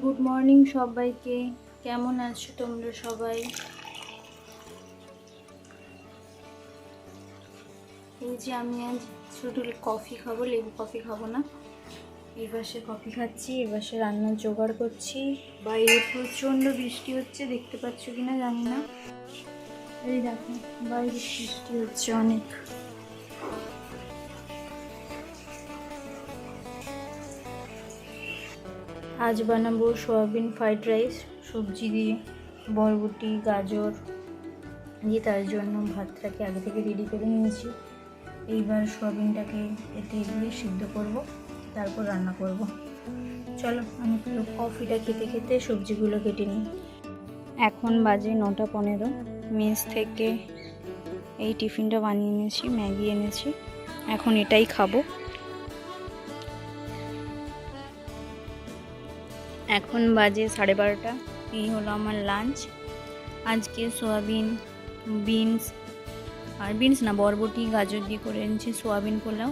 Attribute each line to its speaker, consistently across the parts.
Speaker 1: Good morning সবাইকে। কেমন আছো তোমরা সবাই? এই যে আমি আজ শুধু কফি খাবো, লেবু কফি খাবো না। এই পাশে কফি খাচ্ছি, এ পাশে রান্নার জোগাড় করছি। বাইরে প্রচণ্ড বৃষ্টি হচ্ছে, দেখতে পাচ্ছ কিনা জানি না। এই দেখো বাইরে বৃষ্টি হচ্ছে অনেক। আজ বানাবো সোয়াবিন ফ্রাইড রাইস সবজি দিয়ে, বরবটি গাজর দিয়ে। তার জন্য ভাতটাকে আগে থেকে রেডি করে নিয়েছি। এইবার সোয়াবিনটাকে এতে দিয়ে সিদ্ধ করব, তারপর রান্না করব। চলো আমি কফিটা খেতে খেতে সবজিগুলো কেটে নিই। এখন বাজে 9:15। মেস থেকে এই টিফিনটা বানিয়ে এনেছি, ম্যাগি এনেছি, এখন এটাই খাবো। এখন বাজে 12:30। এই হলো আমার লাঞ্চ। আজকে সোয়াবিন, বিনস না বরবটি গাজর দিয়ে করে এনেছি সোয়াবিন পোলাও।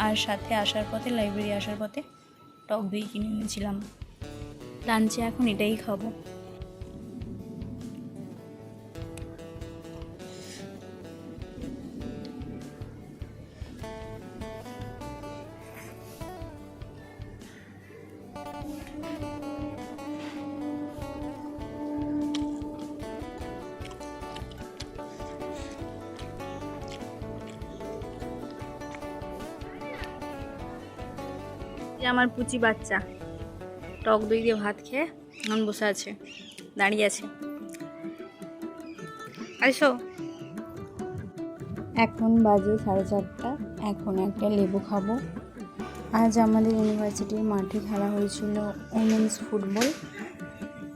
Speaker 1: আর সাথে আসার পথে, লাইব্রেরি আসার পথে টক দই কিনে এনেছিলাম। লাঞ্চে এখন এটাই খাবো। আমার পুচি বাচ্চা টক দই দিয়ে ভাত খেয়ে এখন বসে আছে, দাঁড়িয়ে আছে। আসো। এখন বাজে 4:30। এখন একটা লেবু খাবো। আজ আমাদের ইউনিভার্সিটির মাঠে খেলা হয়েছিল উমেন্স ফুটবল,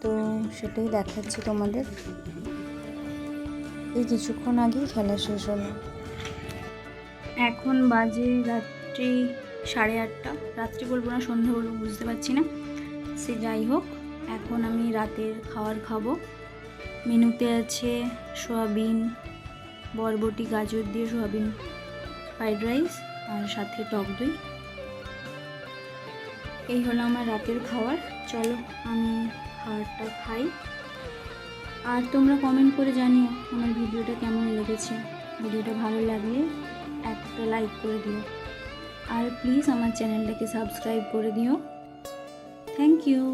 Speaker 1: তো সেটাই দেখাচ্ছি তোমাদের। এই কিছুক্ষণ আগেই খেলা শেষ হলো। এখন বাজে রাত্রি 8:30। রাত্রি বলবো না, সন্ধ্যা বলবো বুঝতে পারছি না, সে যাই হোক। এখন আমি রাতের খাবার খাবো। মেনুতে আছে সোয়াবিন, বরবটি গাজর দিয়ে সোয়াবিন ফ্রাইড রাইস, আর সাথে টক দই। এই হলো আমার রাতের খাবার। চলো আমি খাবারটা খাই। আর তোমরা কমেন্ট করে জানিও আমার ভিডিওটা কেমন লেগেছে। ভিডিওটা ভালো লাগলে একটা লাইক করে দিও, আর প্লিজ আমার চ্যানেলটাকে সাবস্ক্রাইব করে দিও। Thank you.